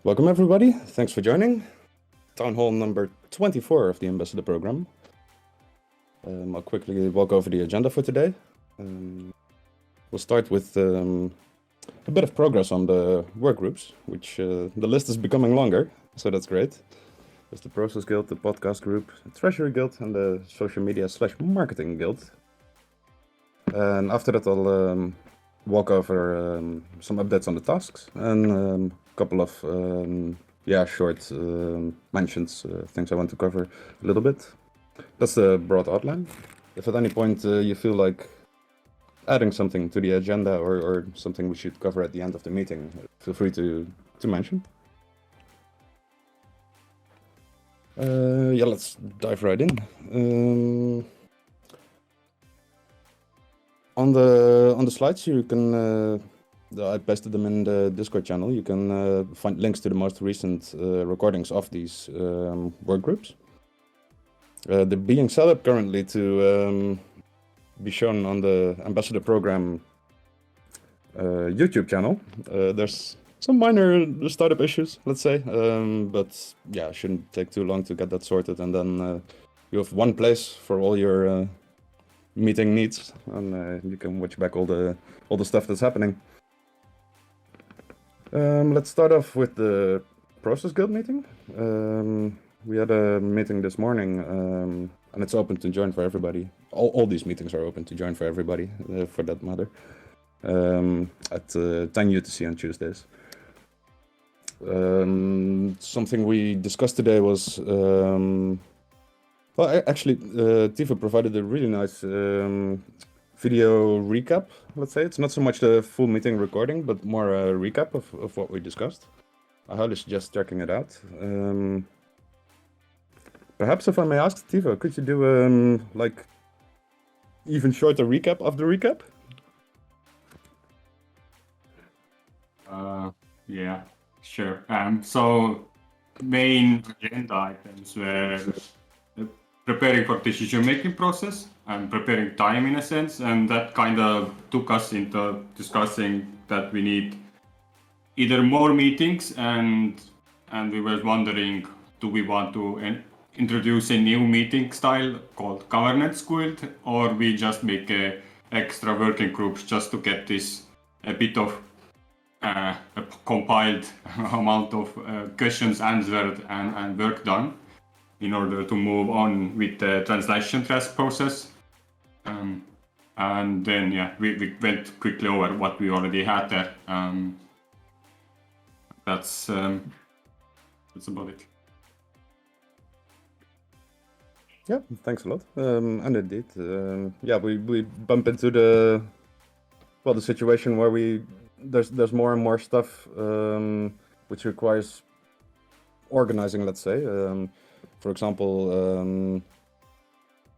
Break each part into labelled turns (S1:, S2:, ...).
S1: Welcome everybody, thanks for joining. Townhall number 24 of the Ambassador Program. I'll quickly walk over the agenda for today. We'll start with a bit of progress on the work groups, which the list is becoming longer, so that's great. There's the Process Guild, the Podcast Group, the Treasury Guild, and the Social Media/Marketing Guild. And after that I'll walk over some updates on the tasks and a couple of short mentions, things I want to cover a little bit. That's the broad outline. If at any point you feel like adding something to the agenda or something we should cover at the end of the meeting, feel free to mention. Let's dive right in. On the slides you can, I pasted them in the Discord channel. You can find links to the most recent recordings of these work groups. They're being set up currently to be shown on the Ambassador Program YouTube channel. There's some minor startup issues, let's say, but yeah, it shouldn't take too long to get that sorted, and then you have one place for all your meeting needs, and you can watch back all the stuff that's happening. Let's start off with the Process Guild meeting. We had a meeting this morning, and it's open to join for everybody. All these meetings are open to join for everybody, for that matter, at 10 UTC on Tuesdays. Something we discussed today was, Tifa provided a really nice video recap, let's say. It's not so much the full meeting recording, but more a recap of what we discussed. I highly suggest checking it out. Perhaps if I may ask, Tifa, could you do like even shorter recap of the recap?
S2: Yeah, sure. So main agenda items were preparing for decision-making process and preparing time in a sense, and that kind of took us into discussing that we need either more meetings, and we were wondering, do we want to introduce a new meeting style called governance guild, or we just make extra working groups just to get this a bit of a compiled amount of questions answered and work done in order to move on with the translation test process. And then, yeah, we went quickly over what we already had there. That's about it.
S1: Yeah, thanks a lot. And indeed, we bump into the situation where there's more and more stuff which requires organizing, let's say. For example,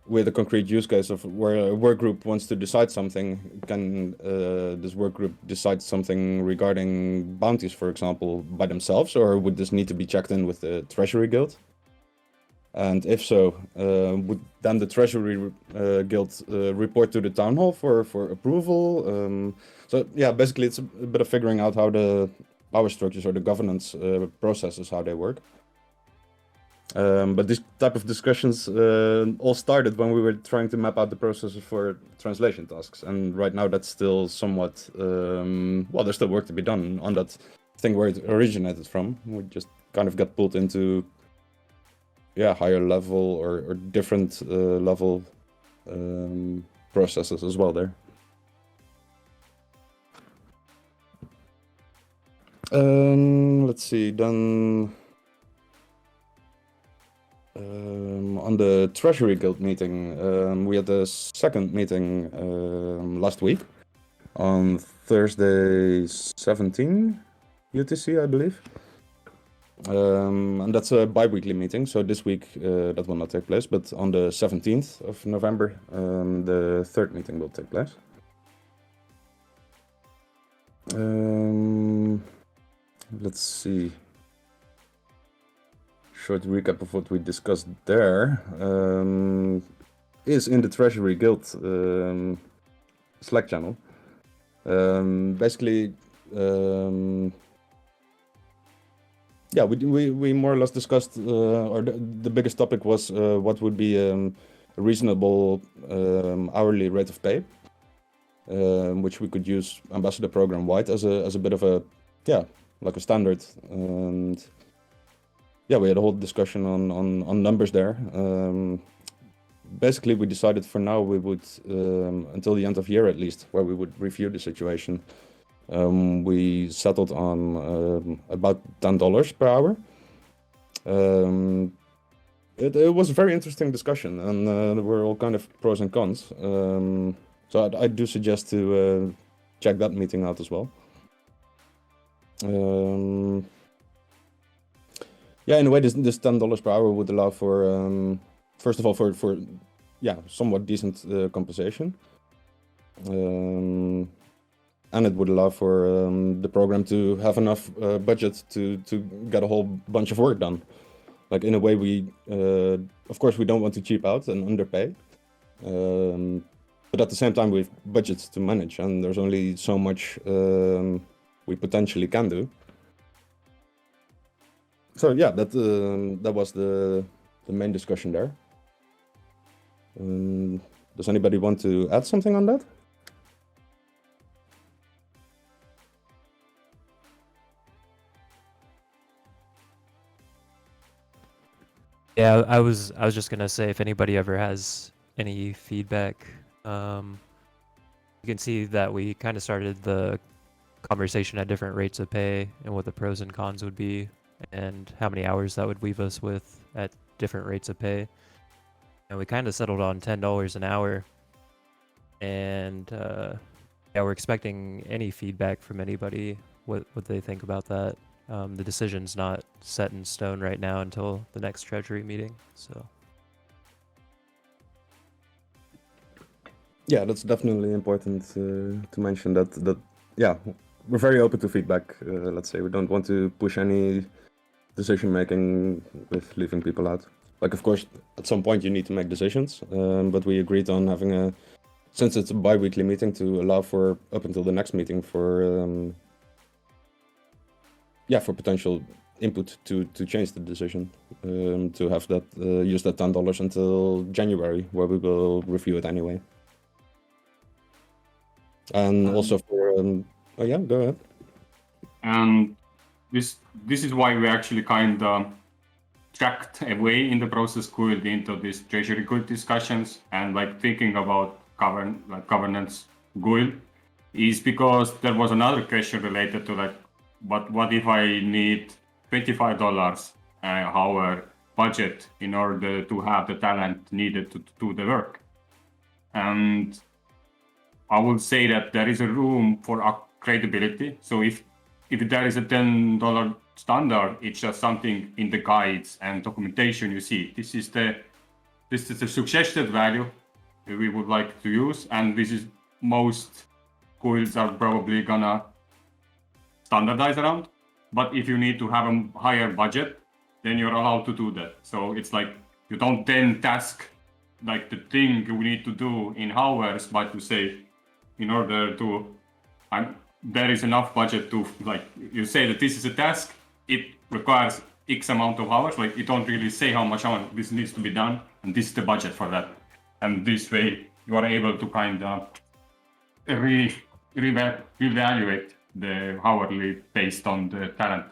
S1: with a concrete use case of where a work group wants to decide something, can this work group decide something regarding bounties, for example, by themselves, or would this need to be checked in with the Treasury Guild? And if so, would then the Treasury Guild report to the Town Hall for approval? So yeah, basically it's a bit of figuring out how the power structures or the governance processes, how they work. But this type of discussions all started when we were trying to map out the processes for translation tasks, and right now that's still somewhat, there's still work to be done on that thing where it originated from. We just kind of got pulled into higher level or different level processes as well there. Let's see, then on the Treasury Guild meeting, we had the second meeting last week on Thursday 17 UTC, I believe. And that's a bi-weekly meeting, so this week that will not take place, but on the 17th of November, the third meeting will take place. Let's see. Short recap of what we discussed there is in the Treasury Guild Slack channel. Basically, yeah, we more or less discussed, or the biggest topic was what would be a reasonable hourly rate of pay, which we could use ambassador program wide as a bit of a, yeah, like a standard. And yeah, we had a whole discussion on numbers there. Basically, we decided for now we would, until the end of year at least, where we would review the situation. We settled on about $10 per hour. It was a very interesting discussion, and there were all kind of pros and cons. So I do suggest to check that meeting out as well. Yeah, in a way, this $10 per hour would allow for, first of all, for yeah, somewhat decent compensation. And it would allow for the program to have enough budget to get a whole bunch of work done. Like, in a way, we of course we don't want to cheap out and underpay, but at the same time we have budgets to manage, and there's only so much we potentially can do. So yeah, that was the main discussion there. Does anybody want to add something on that?
S3: Yeah, I was just gonna say, if anybody ever has any feedback, you can see that we kind of started the conversation at different rates of pay and what the pros and cons would be, and how many hours that would leave us with at different rates of pay. And we kind of settled on $10 an hour. And yeah, we're expecting any feedback from anybody, what they think about that. The decision's not set in stone right now until the next Treasury meeting. So
S1: yeah, that's definitely important to mention that yeah, we're very open to feedback. Let's say we don't want to push any decision making with leaving people out. Like, of course, at some point you need to make decisions, but we agreed on having since it's a bi-weekly meeting, to allow for up until the next meeting for yeah, for potential input to change the decision, to have that use that $10 until January, where we will review it anyway. And also for oh yeah, go ahead.
S2: And this is why we actually kind of tracked away in the process Guild into these treasury Guild discussions, and like thinking about governance Guild, is because there was another question related to like, what if I need $25 hour budget in order to have the talent needed to do the work? And I would say that there is a room for credibility. So if there is a $10 standard, it's just something in the guides and documentation you see. This is the suggested value we would like to use, and this is most guilds are probably gonna standardize around. But if you need to have a higher budget, then you're allowed to do that. So it's like you don't then task like the thing you need to do in hours, but you say, in order to, there is enough budget to, like, you say that this is a task, it requires X amount of hours, like you don't really say how much hours this needs to be done, and this is the budget for that. And this way you are able to kind of reevaluate the hourly based on the talent.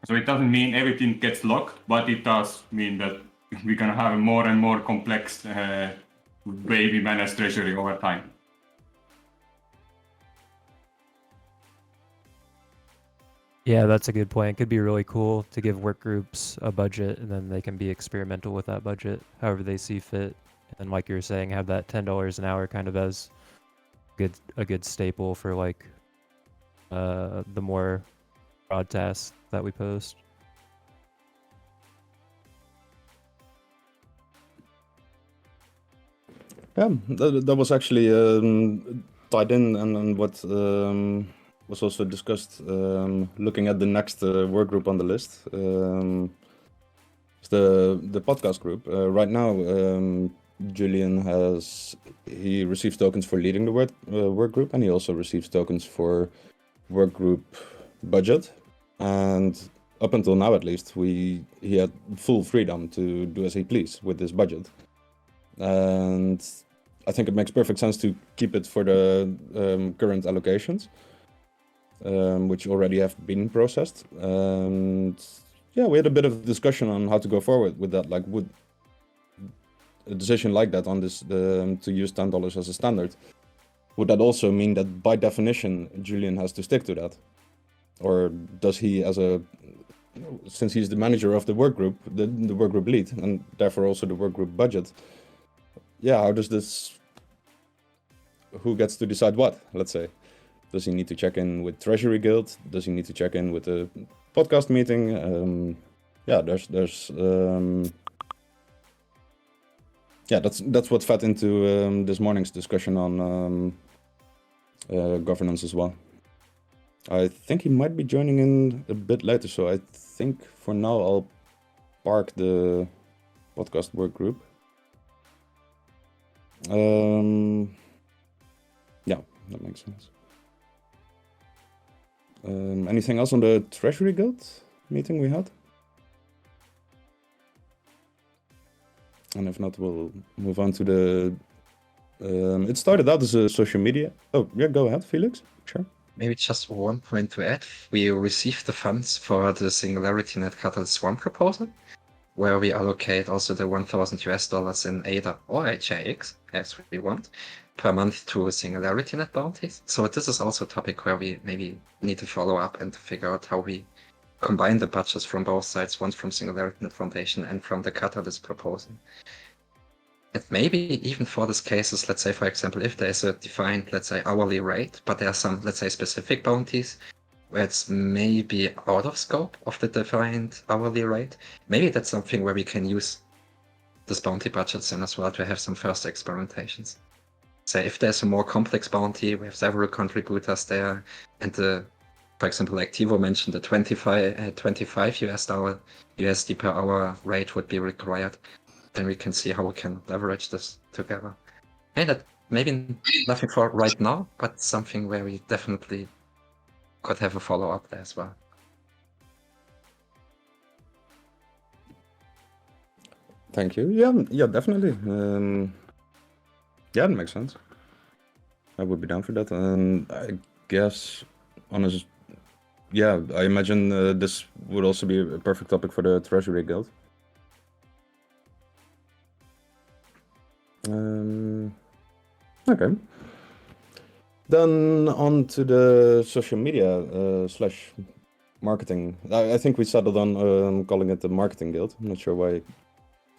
S2: So it doesn't mean everything gets locked, but it does mean that we're gonna have a more and more complex way we manage treasury over time.
S3: yeah, that's a good point. It could be really cool to give work groups a budget, and then they can be experimental with that budget however they see fit. And like you were saying, have that $10 an hour kind of as a good staple for like the more broad tasks that we post.
S1: Yeah, that was actually tied in, and what was also discussed looking at the next work group on the list. It's the podcast group. Right now, Julian he receives tokens for leading the work group, and he also receives tokens for work group budget. And up until now at least, he had full freedom to do as he please with this budget, and I think it makes perfect sense to keep it for the current allocations, which already have been processed. And yeah, we had a bit of discussion on how to go forward with that. Like, would a decision like that on this to use $10 as a standard, would that also mean that by definition Julian has to stick to that, or does he, since he's the manager of the work group, the work group lead, and therefore also the work group budget? Yeah, how does this? Who gets to decide what? Let's say, does he need to check in with Treasury Guild? Does he need to check in with the podcast meeting? Yeah, there's yeah, that's what fed into this morning's discussion on governance as well. I think he might be joining in a bit later, so I think for now I'll park the podcast work group. Yeah, that makes sense. Anything else on the Treasury Guild meeting we had? And if not, we'll move on to the... it started out as a social media... Oh, yeah, go ahead, Felix. Sure.
S4: Maybe just one point to add. We received the funds for the SingularityNET Catalyst 1 proposal, where we allocate also the $1,000 in ADA or HIX, as we want, per month to SingularityNet bounties. So this is also a topic where we maybe need to follow up and to figure out how we combine the budgets from both sides, one from SingularityNet Foundation and from the Catalyst proposal. And maybe even for these cases, let's say, for example, if there's a defined, let's say, hourly rate, but there are some, let's say, specific bounties where it's maybe out of scope of the defined hourly rate, maybe that's something where we can use this bounty budgets in as well to have some first experimentations. Say if there's a more complex bounty, we have several contributors there, and for example, like Tivo mentioned, the 25 USD per hour rate would be required. Then we can see how we can leverage this together. And that maybe nothing for right now, but something where we definitely could have a follow-up there as well.
S1: Thank you. Yeah, definitely. Yeah, that makes sense. I would be down for that. And I guess, I imagine this would also be a perfect topic for the Treasury Guild. Okay. Then on to the social media slash marketing. I think we settled on calling it the Marketing Guild. I'm not sure why I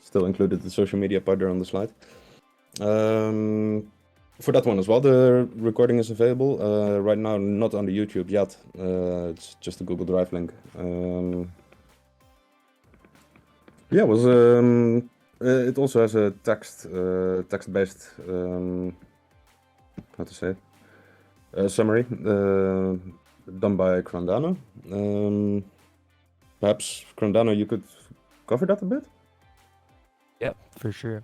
S1: still included the social media part there on the slide. For that one as well, the recording is available. Right now, not on the YouTube yet. It's just a Google Drive link. Yeah, it was... it also has a text-based, how to say, summary done by Crandano. Perhaps Crandano, you could cover that a bit?
S3: Yeah, for sure.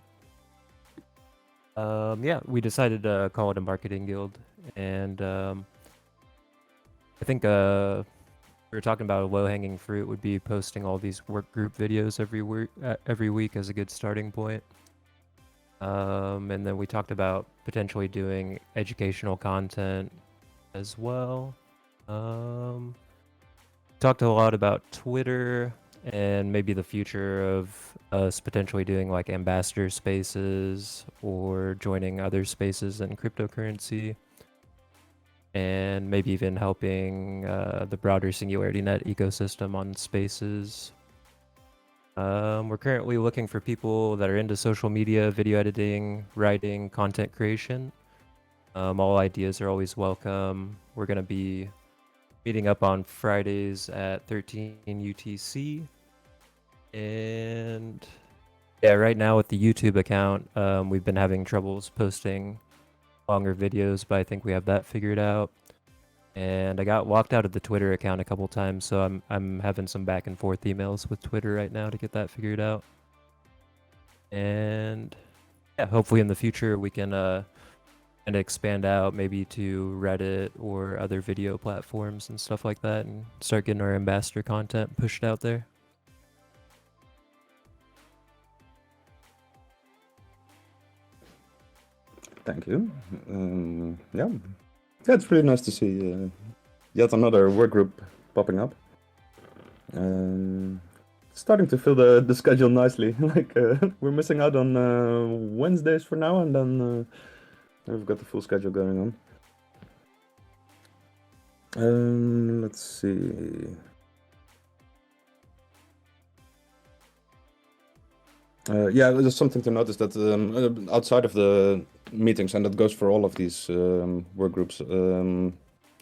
S3: Yeah, we decided to call it a marketing guild, and I think we were talking about a low-hanging fruit would be posting all these work group videos every week as a good starting point. And then we talked about potentially doing educational content as well. Talked a lot about Twitter and maybe the future of us potentially doing like ambassador spaces or joining other spaces in cryptocurrency, and maybe even helping the broader SingularityNet ecosystem on spaces. We're currently looking for people that are into social media, video editing, writing, content creation. All ideas are always welcome. We're going to be meeting up on Fridays at 13 UTC. And yeah, right now with the YouTube account, we've been having troubles posting longer videos, but I think we have that figured out. And I got locked out of the Twitter account a couple times, so I'm having some back and forth emails with Twitter right now to get that figured out. And yeah, hopefully in the future we can and expand out maybe to Reddit or other video platforms and stuff like that, and start getting our ambassador content pushed out there.
S1: Thank you. Yeah, it's really nice to see yet another work group popping up. Starting to fill the schedule nicely. Like we're missing out on Wednesdays for now, and then we've got the full schedule going on. Let's see. Yeah, there's something to notice that outside of the meetings, and that goes for all of these work groups, a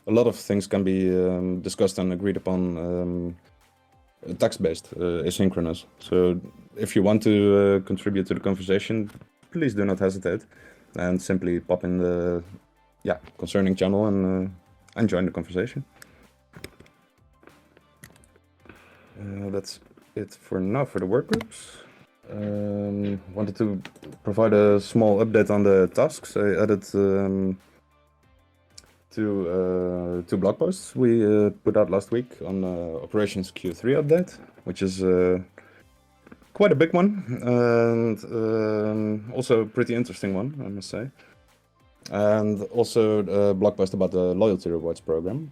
S1: lot of things can be discussed and agreed upon text-based, asynchronous. So if you want to contribute to the conversation, please do not hesitate, and simply pop in the concerning channel and join the conversation. That's it for now for the work groups. Wanted to provide a small update on the tasks. I added two blog posts we put out last week on Operations Q3 update, which is quite a big one, and also a pretty interesting one, I must say. And also a blog post about the loyalty rewards program.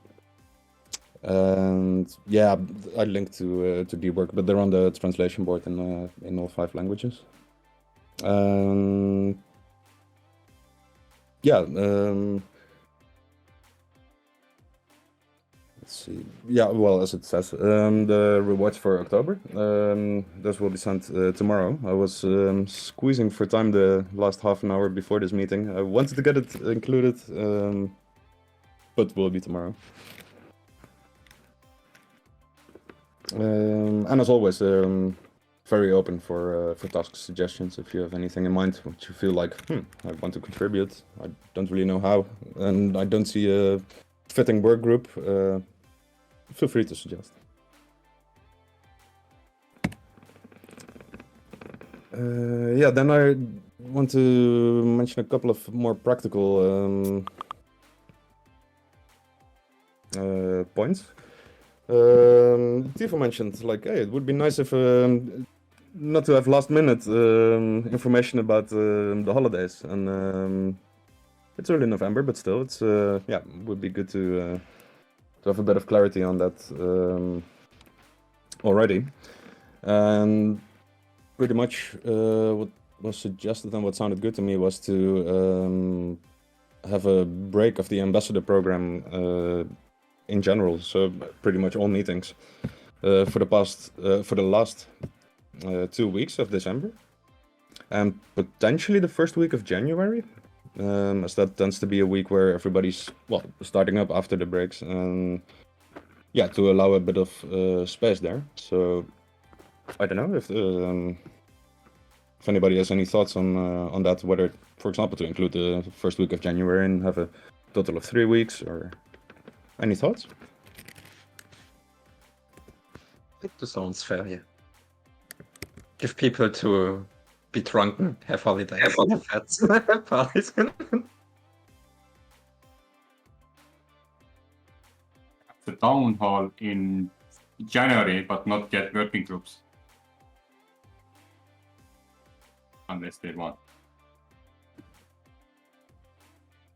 S1: And yeah, I linked to the work, but they're on the translation board in all 5 languages. Yeah. Let's see. Yeah, well, as it says, the rewards for October, those will be sent tomorrow. I was squeezing for time the last half an hour before this meeting. I wanted to get it included, but will be tomorrow. And as always, very open for task suggestions. If you have anything in mind, which you feel like, I want to contribute, I don't really know how, and I don't see a fitting work group, feel free to suggest. Yeah, then I want to mention a couple of more practical points. Tifa mentioned, like, hey, it would be nice if not to have last minute information about the holidays, and it's early November, but still, it's yeah, would be good to have a bit of clarity on that already. And pretty much what was suggested and what sounded good to me was to have a break of the ambassador program in general, so pretty much all meetings for the last 2 weeks of December, and potentially the first week of January, as that tends to be a week where everybody's starting up after the breaks, and yeah, to allow a bit of space there. So I don't know if anybody has any thoughts on that, whether, for example, to include the first week of January and have a total of 3 weeks, or any thoughts?
S4: I think this sounds fair, yeah. Give people to be drunken, have holidays, have fats, parties.
S2: The town hall in January, but not get working groups. Unless they want.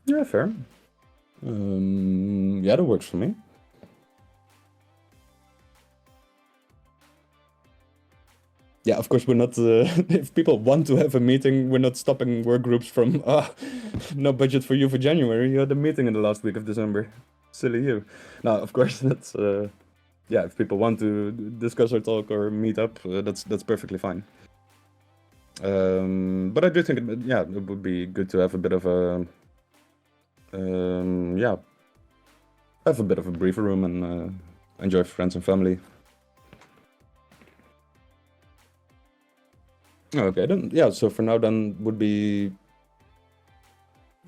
S1: Yeah, fair. Yeah, that works for me. Yeah, of course, we're not. If people want to have a meeting, we're not stopping work groups from. No budget for you for January. You had a meeting in the last week of December. Silly you. No, of course, that's. Yeah, if people want to discuss or talk or meet up, that's perfectly fine. But I do think, it would be good to have a bit of a. Have a bit of a breather room and enjoy friends and family. Okay, then, yeah, so for now then would be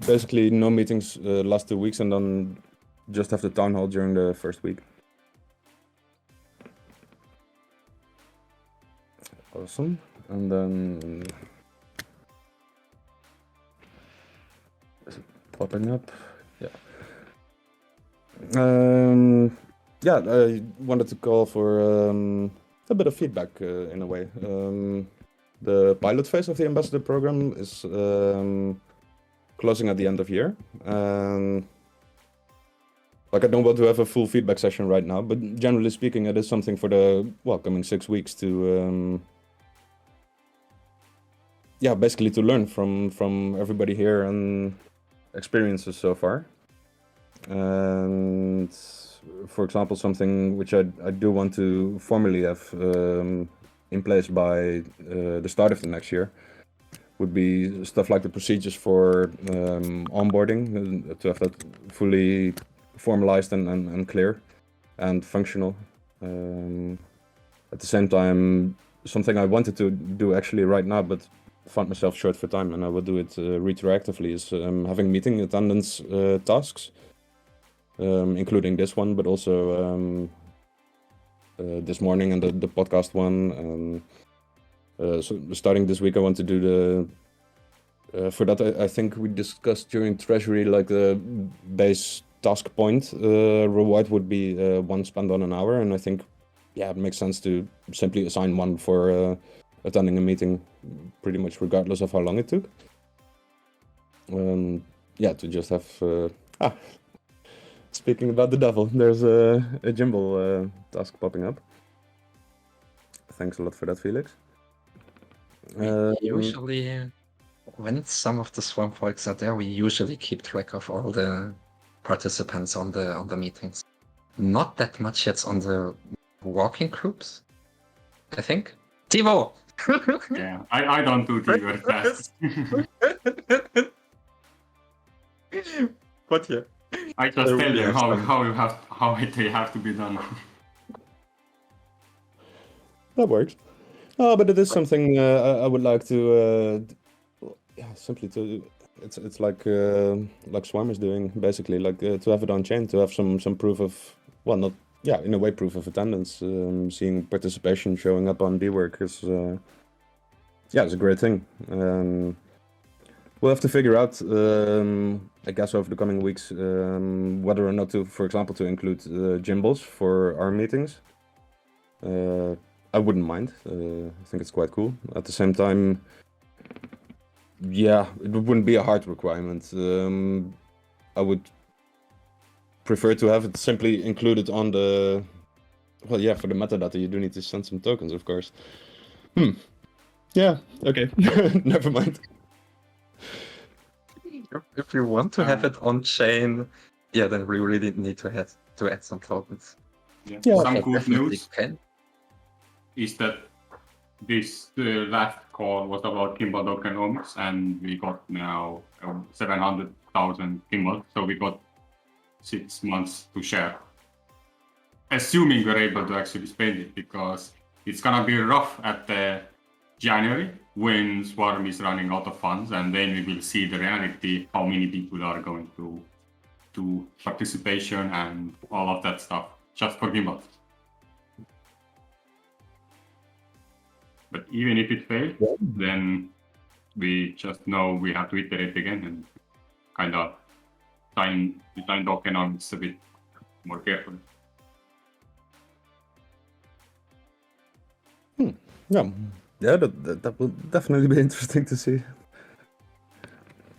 S1: basically no meetings last 2 weeks, and then just have the town hall during the first week. Awesome. And then popping up. Yeah. I wanted to call for a bit of feedback in a way. The pilot phase of the ambassador program is closing at the end of year, and I don't want to have a full feedback session right now, but generally speaking, it is something for the coming 6 weeks to basically to learn from everybody here and experiences so far. And for example, something which I do want to formally have in place by the start of the next year would be stuff like the procedures for onboarding, to have that fully formalized and clear and functional. At the same time, something I wanted to do actually right now, but found myself short for time, and I will do it retroactively, is having meeting attendance tasks, including this one, but also this morning and the podcast one. So starting this week, I want to do the for that. I think we discussed during Treasury, like the base task point reward would be 1 spent on an hour, and I think it makes sense to simply assign 1 for attending a meeting, pretty much regardless of how long it took. To just have speaking about the devil, there's a Jimble task popping up. Thanks a lot for that, Felix.
S4: Usually, when some of the Swarm folks are there, we usually keep track of all the participants on the meetings. Not that much yet on the walking groups, I think. Tivo!
S2: Yeah, I don't do Tivo tasks.
S4: But yeah.
S2: I just tell you how they have to be done.
S1: That works. Oh, but it is something I would like to, simply to. It's like Swarm is doing, basically, like to have it on chain, to have some proof of, in a way, proof of attendance. Seeing participation showing up on D-Work is, it's a great thing. We'll have to figure out, I guess, over the coming weeks, whether or not to, for example, to include Jimbles for our meetings. I wouldn't mind. I think it's quite cool. At the same time, it wouldn't be a hard requirement. I would prefer to have it simply included on the... for the metadata, you do need to send some tokens, of course. Yeah, okay. Never mind.
S4: If you want to have it on chain, then we really need to add some tokens.
S2: Yeah. Some good news is that this last call was about Kimball tokenomics, and we got now 700,000 Kimball, so we got 6 months to share. Assuming we're able to actually spend it, because it's gonna be rough at the January when Swarm is running out of funds, and then we will see the reality, how many people are going to participation and all of that stuff, just for Gimbal. But even if it fails, then we just know we have to iterate again and kind of design tokenomics a bit more carefully.
S1: Yeah, that will definitely be interesting to see.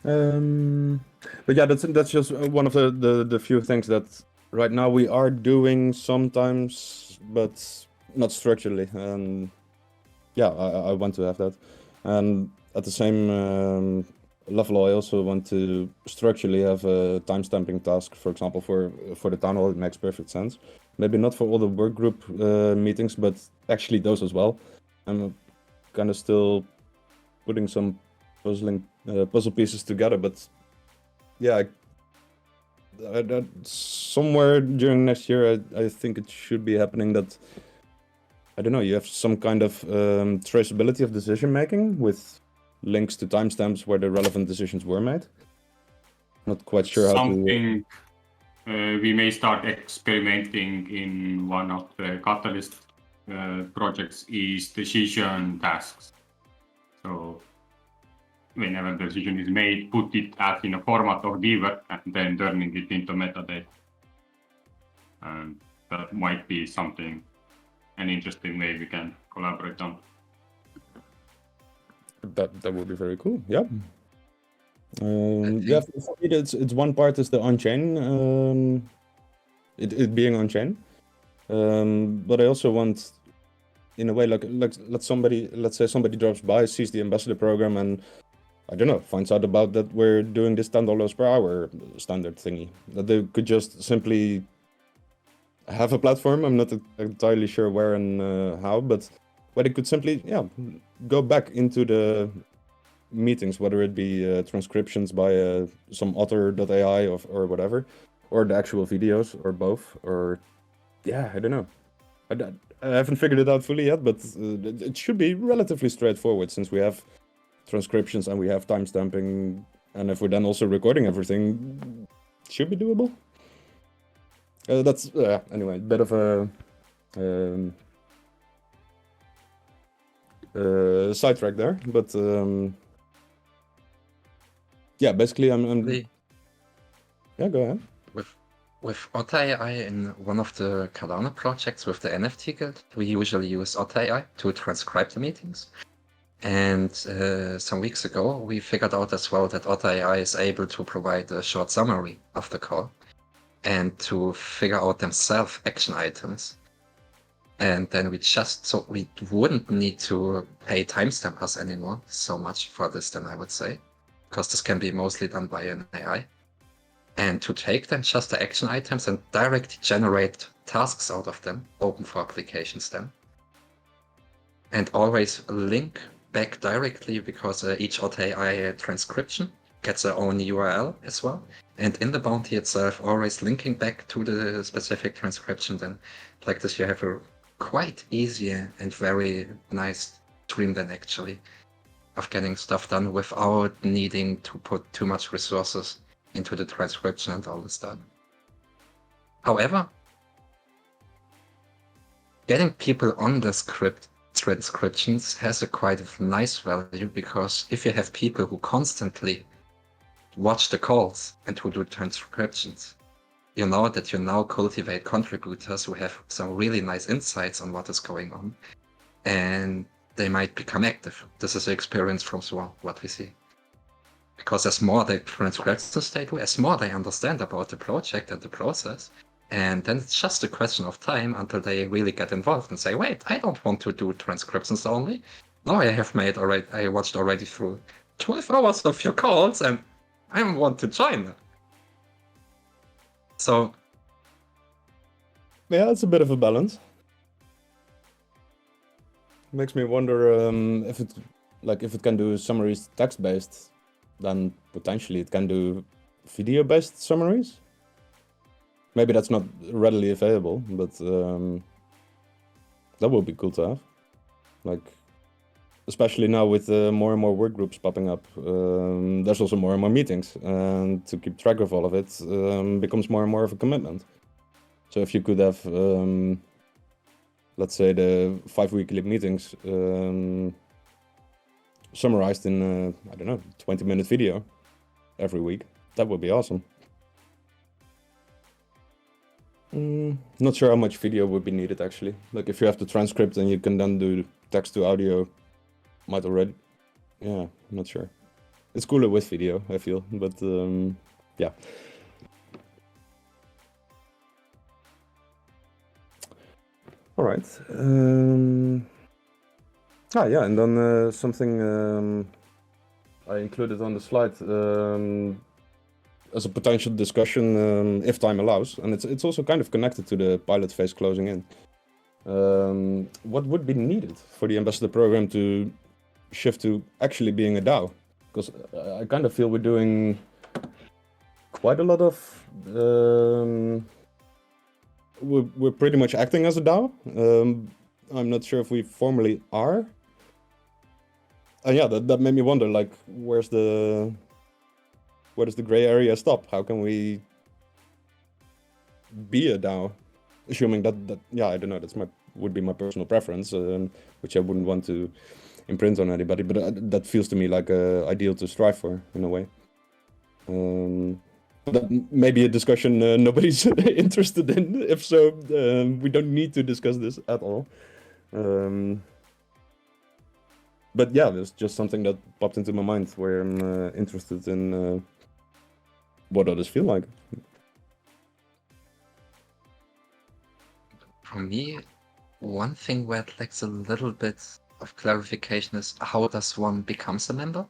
S1: But that's just one of the few things that right now we are doing sometimes, but not structurally. And I want to have that. And at the same level, I also want to structurally have a timestamping task, for example, for the Townhall. It makes perfect sense. Maybe not for all the work group meetings, but actually those as well. I'm kind of still putting some puzzle pieces together, but somewhere during next year, I think it should be happening that, I don't know, you have some kind of traceability of decision making with links to timestamps where the relevant decisions were made. Not quite sure how to...
S2: we may start experimenting in one of the Catalyst projects is decision tasks. So whenever the decision is made, put it as in a format of debug and then turning it into metadata. And that might be something, an interesting way we can collaborate on.
S1: That would be very cool. Yeah. Yeah, for me, it's one part is the on-chain, it being on-chain, but I also want, in a way, like let's say somebody drops by, sees the ambassador program, and I don't know, finds out about that we're doing this $10 per hour standard thingy, that they could just simply have a platform. I'm not entirely sure where and how, but where they could simply, go back into the meetings, whether it be transcriptions by some author.ai or whatever, or the actual videos, or both, or I don't know. I haven't figured it out fully yet, but it should be relatively straightforward since we have transcriptions and we have timestamping, and if we're then also recording everything, it should be doable. That's anyway, a bit of a sidetrack there, but basically I'm go ahead.
S4: With Otter.ai in one of the Cardano projects with the NFT Guild, we usually use Otter.ai to transcribe the meetings. And some weeks ago, we figured out as well that Otter.ai is able to provide a short summary of the call and to figure out themselves action items. And then we wouldn't need to pay timestampers anymore so much for this, then I would say, because this can be mostly done by an AI. And to take then just the action items and directly generate tasks out of them, open for applications then. And always link back directly, because each Otter.ai transcription gets their own URL as well. And in the bounty itself, always linking back to the specific transcription. Then like this, you have a quite easy and very nice stream then actually of getting stuff done without needing to put too much resources into the transcription and all this stuff. However, getting people on the transcriptions has a quite nice value, because if you have people who constantly watch the calls and who do transcriptions, you know that you now cultivate contributors who have some really nice insights on what is going on, and they might become active. This is the experience from Swarm, what we see. Because as more they transcriptions they do, as more they understand about the project and the process, and then it's just a question of time until they really get involved and say, wait, I don't want to do transcriptions only. Now I watched already through 12 hours of your calls and I want to join. So
S1: yeah, it's a bit of a balance. Makes me wonder if it can do summaries text-based, then potentially it can do video-based summaries. Maybe that's not readily available, but that would be cool to have. Like, especially now with more and more work groups popping up, there's also more and more meetings, and to keep track of all of it becomes more and more of a commitment. So if you could have, let's say, the 5 weekly meetings summarized in, 20-minute video every week, that would be awesome. Not sure how much video would be needed actually. Like if you have the transcript and you can then do text to audio, might already. Yeah, I'm not sure. It's cooler with video, I feel, but yeah. All right. Yeah, and then something I included on the slide as a potential discussion, if time allows, and it's also kind of connected to the pilot phase closing in. What would be needed for the ambassador program to shift to actually being a DAO? Because I kind of feel we're doing quite a lot of. We're pretty much acting as a DAO. I'm not sure if we formally are. Yeah, that made me wonder, like, where does the gray area stop? How can we be a DAO? Assuming that I don't know, would be my personal preference, which I wouldn't want to imprint on anybody, but that feels to me like ideal to strive for in a way. But that may be a discussion nobody's interested in. If so, we don't need to discuss this at all. But yeah, there's just something that popped into my mind where I'm interested in what others feel like.
S4: For me, one thing where it lacks a little bit of clarification is how does one becomes a member?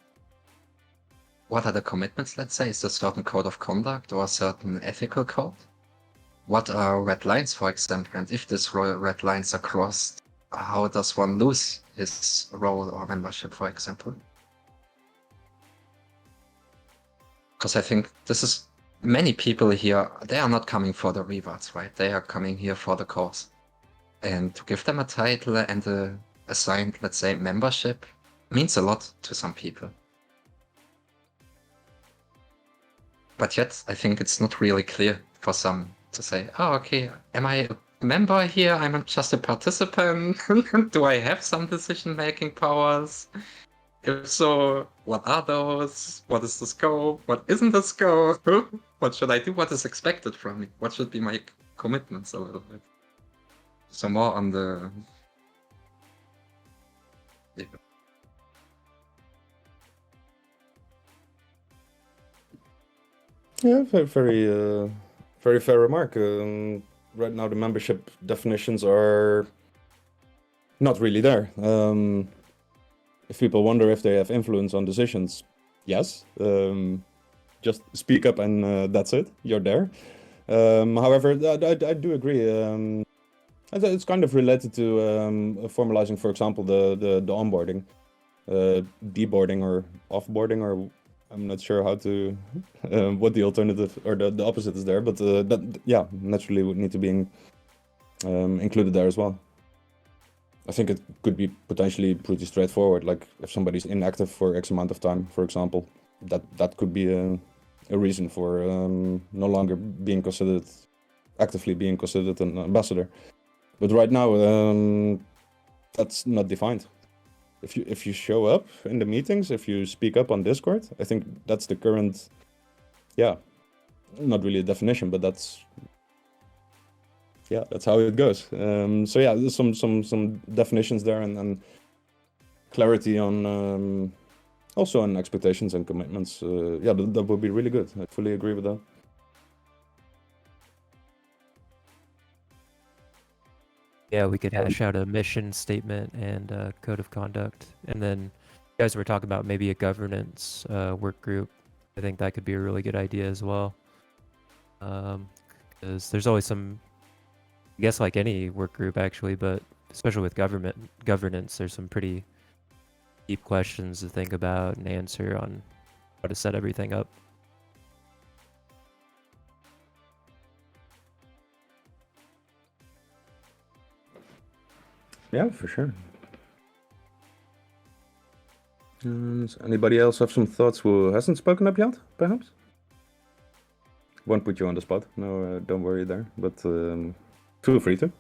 S4: What are the commitments, let's say? Is there a certain code of conduct or a certain ethical code? What are red lines, for example? And if these red lines are crossed, how does one lose his role or membership, for example? Because I think this is many people here, they are not coming for the rewards, right? They are coming here for the cause. And to give them a title and a assigned, let's say, membership means a lot to some people. But yet, I think it's not really clear for some to say, oh, okay, am I a member here? I'm just a participant. Do I have some decision-making powers? If so, what are those? What is the scope? What isn't the scope? What should I do? What is expected from me? What should be my commitments a little bit? So more on the...
S1: Yeah, very fair remark. Right now, the membership definitions are not really there. If people wonder if they have influence on decisions, yes. Just speak up and that's it. You're there. However, I do agree. It's kind of related to formalizing, for example, the onboarding, deboarding or offboarding, or I'm not sure how to what the alternative or the opposite is there, but that, yeah, naturally would need to be included there as well. I think it could be potentially pretty straightforward, like if somebody's inactive for X amount of time, for example, that could be a reason for no longer being considered, actively being considered an ambassador. But right now, that's not defined. If you show up in the meetings, if you speak up on Discord, I think that's the current, yeah, not really a definition, but that's how it goes. So yeah, there's some definitions there and clarity on also on expectations and commitments. Yeah, that would be really good. I fully agree with that.
S3: Yeah, we could hash out a mission statement and a code of conduct. And then you guys were talking about maybe a governance work group. I think that could be a really good idea as well. Because there's always some, I guess like any work group actually, but especially with governance, there's some pretty deep questions to think about and answer on how to set everything up.
S1: Yeah, for sure. Does anybody else have some thoughts who hasn't spoken up yet, perhaps? Won't put you on the spot. No, don't worry there. But feel free to.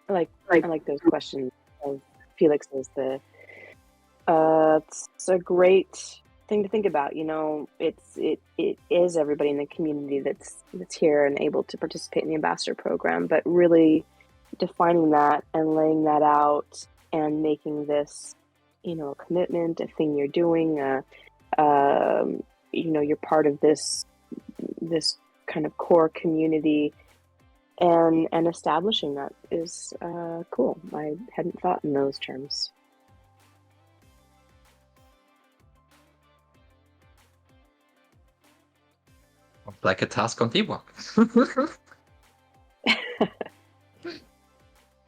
S5: I like those questions of Felix's. It's a great thing to think about. You know, it is everybody in the community that's here and able to participate in the ambassador program, but really defining that and laying that out and making this, you know, a commitment, a thing you're doing, you know, you're part of this kind of core community, and establishing that is cool. I hadn't thought in those terms.
S4: Like a task on debug.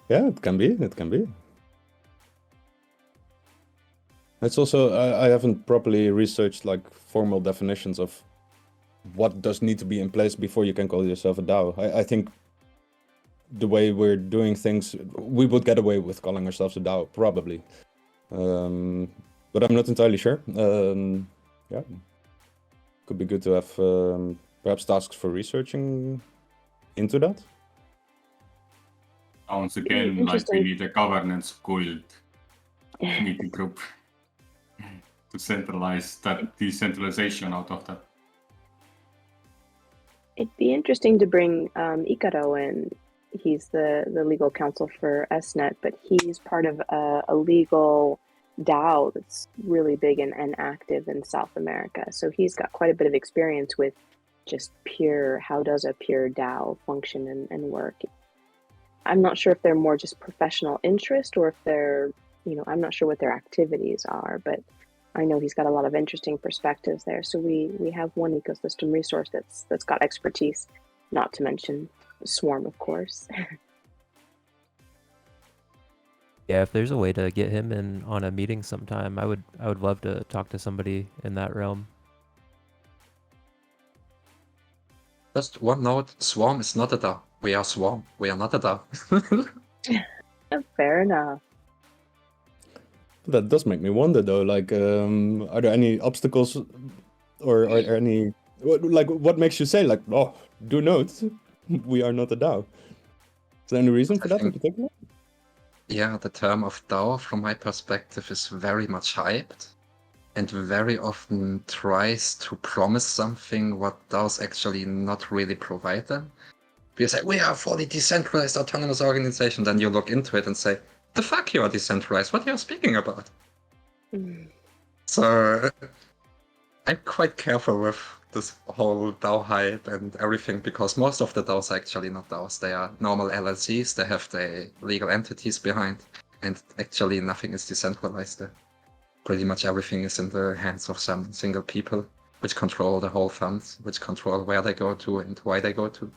S1: Yeah, it can be. It can be. It's also I haven't properly researched like formal definitions of what does need to be in place before you can call yourself a DAO. I think the way we're doing things, we would get away with calling ourselves a DAO probably, but I'm not entirely sure. Yeah, could be good to have perhaps tasks for researching into that.
S2: Once again, like we
S5: Interesting.
S2: need a governance guild meeting group to centralize that decentralization out of that.
S5: It'd be interesting to bring Ikaro in. He's the legal counsel for SNET, but he's part of a legal DAO that's really big and active in South America. So he's got quite a bit of experience with just pure, how does a pure DAO function and work. I'm not sure if they're more just professional interest or if they're, I'm not sure what their activities are, but I know he's got a lot of interesting perspectives there. So we have one ecosystem resource that's got expertise, not to mention Swarm, of course.
S3: Yeah, if there's a way to get him in on a meeting sometime, I would love to talk to somebody in that realm.
S4: Just one note, Swarm is not a DAO. We are Swarm. We are not a DAO.
S5: Fair enough.
S1: That does make me wonder, though. Like, are there any obstacles, or are there any what makes you say like, oh, do note, we are not a DAO? Is there any reason for that in particular?
S4: Yeah, the term of DAO, from my perspective, is very much hyped and very often tries to promise something what DAOs actually not really provide them. You say, we are a fully decentralized autonomous organization, then you look into it and say, the fuck you are decentralized, what are you speaking about? So I'm quite careful with this whole DAO hype and everything, because most of the DAOs are actually not DAOs. They are normal LLCs, they have the legal entities behind, and actually nothing is decentralized there. Pretty much everything is in the hands of some single people, which control the whole funds, which control where they go to and why they go to.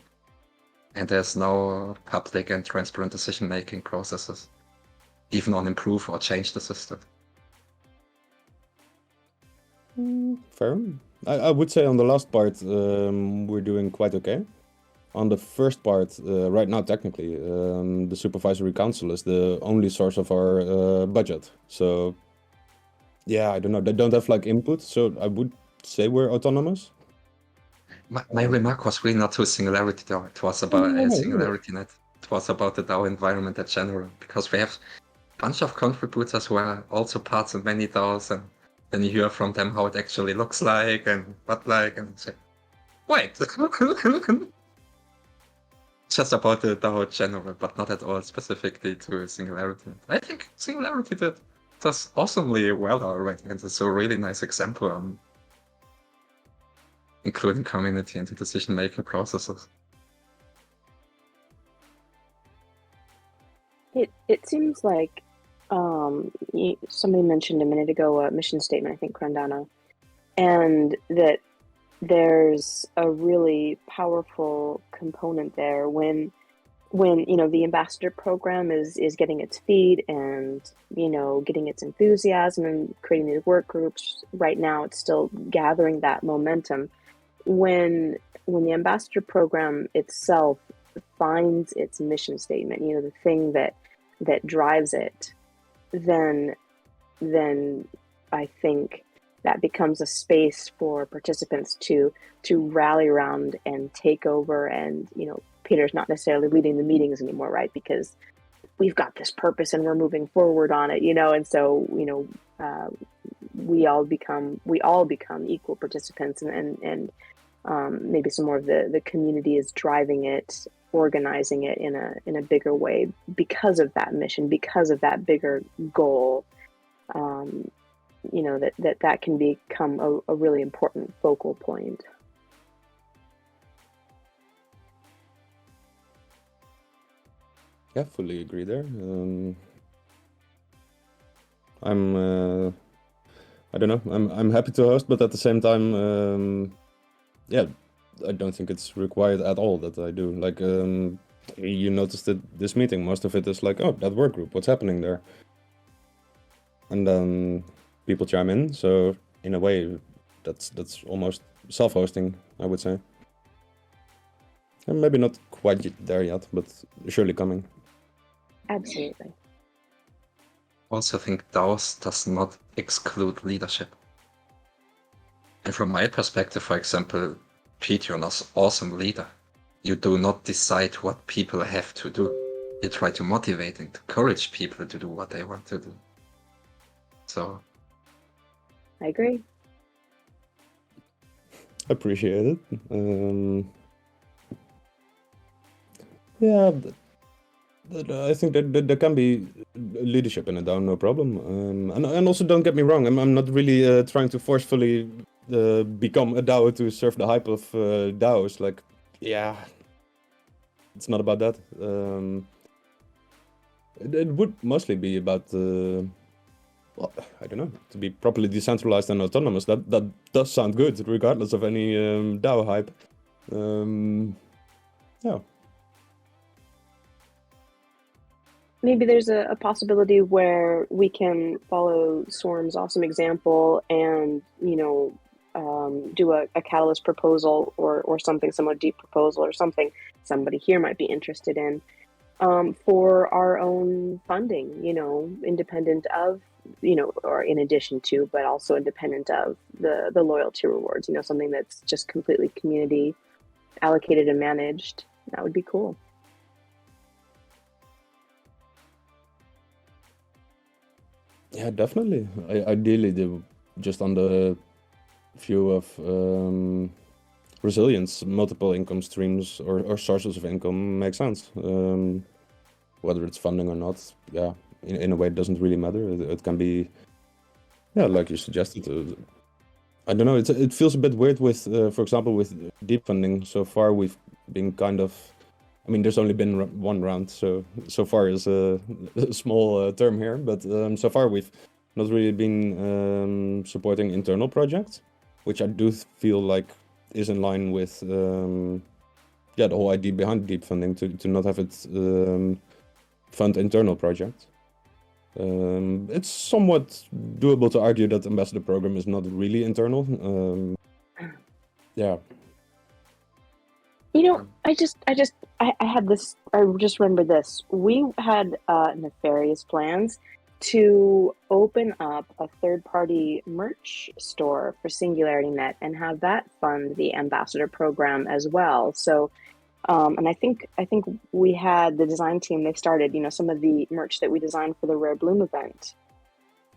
S4: And there's no public and transparent decision-making processes, even on improve or change the system.
S1: Fair. I would say on the last part, we're doing quite okay. On the first part, right now, technically, the Supervisory Council is the only source of our budget. So, yeah, I don't know. They don't have like input, so I would say we're autonomous.
S4: My remark was really not to Singularity DAO. It was about SingularityNET. It was about the DAO environment in general, because we have a bunch of contributors who are also parts of many DAOs, and then you hear from them how it actually looks like and what like, and say, wait, just about the DAO in general, but not at all specifically to Singularity. I think Singularity does awesomely well already, and it's a really nice example on including community into decision-making processes.
S5: It seems like somebody mentioned a minute ago a mission statement, I think Grandana, and that there's a really powerful component there when the ambassador program is getting its feet and getting its enthusiasm and creating these work groups. Right now it's still gathering that momentum. When the ambassador program itself finds its mission statement, the thing that drives it, then I think that becomes a space for participants to rally around and take over. And Peter's not necessarily leading the meetings anymore, right? Because we've got this purpose and we're moving forward on it, and so we all become equal participants, and maybe some more of the community is driving it, organizing it in a bigger way because of that mission, because of that bigger goal. That can become a really important focal point.
S1: Yeah, fully agree there. I don't know. I'm happy to host, but at the same time, yeah, I don't think it's required at all that I do. Like, you noticed it this meeting. Most of it is like, oh, that work group, what's happening there? And then people chime in. So in a way, that's almost self-hosting, I would say. And maybe not quite there yet, but surely coming.
S5: Absolutely.
S4: Also think DAOs does not exclude leadership. And from my perspective, for example, Pete, you're an awesome leader. You do not decide what people have to do. you try to motivate and encourage people to do what they want to do. So
S5: I agree.
S1: Appreciate it. Yeah, I think that there can be leadership in a DAO, no problem. And also, don't get me wrong, I'm not really trying to forcefully become a DAO to serve the hype of DAOs. Like, yeah, it's not about that. It would mostly be about, well, I don't know, to be properly decentralized and autonomous. That does sound good, regardless of any DAO hype. Yeah.
S5: Maybe there's a possibility where we can follow Swarm's awesome example and, do a catalyst proposal or something, somewhat deep proposal or something somebody here might be interested in for our own funding, independent of, or in addition to, but also independent of the loyalty rewards, something that's just completely community allocated and managed. That would be cool.
S1: Yeah, definitely. Ideally, just on the view of resilience, multiple income streams or sources of income makes sense. Whether it's funding or not, yeah, in a way, it doesn't really matter. It can be, yeah, like you suggested. I don't know. It feels a bit weird with, for example, with deep funding. So far, we've been kind of. I mean, there's only been one round, so far is a small term here, but so far we've not really been supporting internal projects, which I do feel like is in line with the whole idea behind deep funding, to not have it fund internal projects. It's somewhat doable to argue that ambassador program is not really internal. Yeah.
S5: I had this, I just remember this. We had nefarious plans to open up a third-party merch store for SingularityNET and have that fund the ambassador program as well. So, and I think we had the design team, they started, some of the merch that we designed for the Rare Bloom event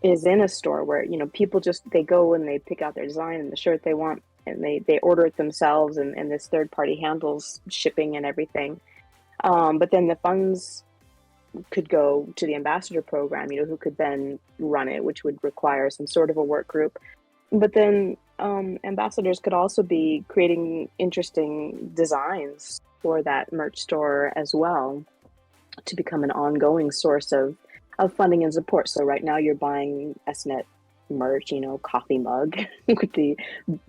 S5: is in a store where, people just, they go and they pick out their design and the shirt they want, and they order it themselves, and this third party handles shipping and everything. But then the funds could go to the ambassador program, who could then run it, which would require some sort of a work group. But then ambassadors could also be creating interesting designs for that merch store as well to become an ongoing source of funding and support. So right now you're buying SNET merch, coffee mug with the,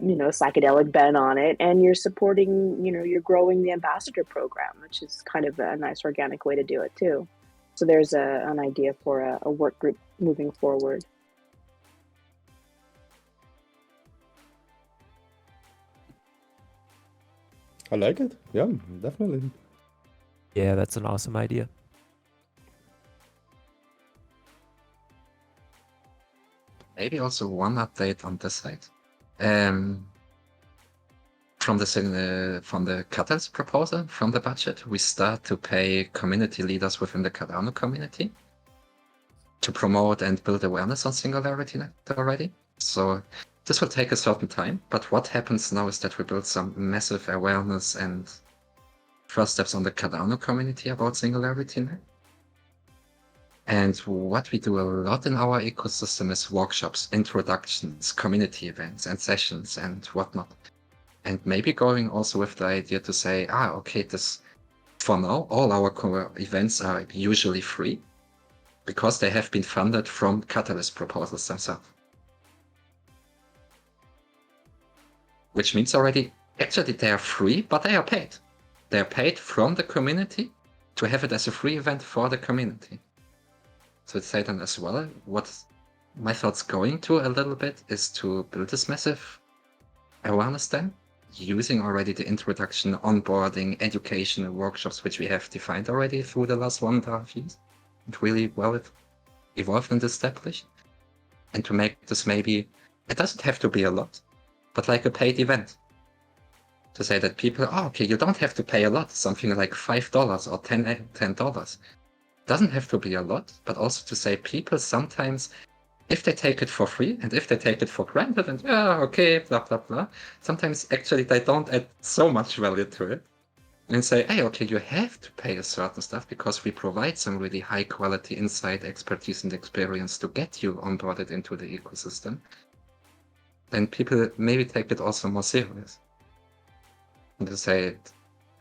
S5: psychedelic Ben on it, and you're supporting, you're growing the ambassador program, which is kind of a nice organic way to do it too. So there's an idea for a work group moving forward.
S1: I like it. Yeah, definitely.
S3: Yeah, that's an awesome idea.
S4: maybe also one update on this side. From the Catalyst proposal, from the budget, we start to pay community leaders within the Cardano community to promote and build awareness on SingularityNET already. So this will take a certain time, but what happens now is that we build some massive awareness and first steps on the Cardano community about SingularityNET. And what we do a lot in our ecosystem is workshops, introductions, community events, and sessions, and whatnot. And maybe going also with the idea to say, okay, this, for now, all our events are usually free because they have been funded from Catalyst proposals themselves. Which means already, actually they are free, but they are paid. They are paid from the community to have it as a free event for the community. So it's then as well, what my thoughts going to a little bit is to build this massive awareness then, using already the introduction, onboarding, educational workshops, which we have defined already through the last 1.5 years. And really well evolved and established. And to make this maybe, it doesn't have to be a lot, but like a paid event. To say that people, okay, you don't have to pay a lot, something like $5 or $10. Doesn't have to be a lot, but also to say people sometimes, if they take it for free and if they take it for granted and okay, blah, blah, blah, sometimes actually they don't add so much value to it. And say, hey, okay, you have to pay a certain stuff because we provide some really high quality insight, expertise, and experience to get you onboarded into the ecosystem. Then people maybe take it also more serious. And they say,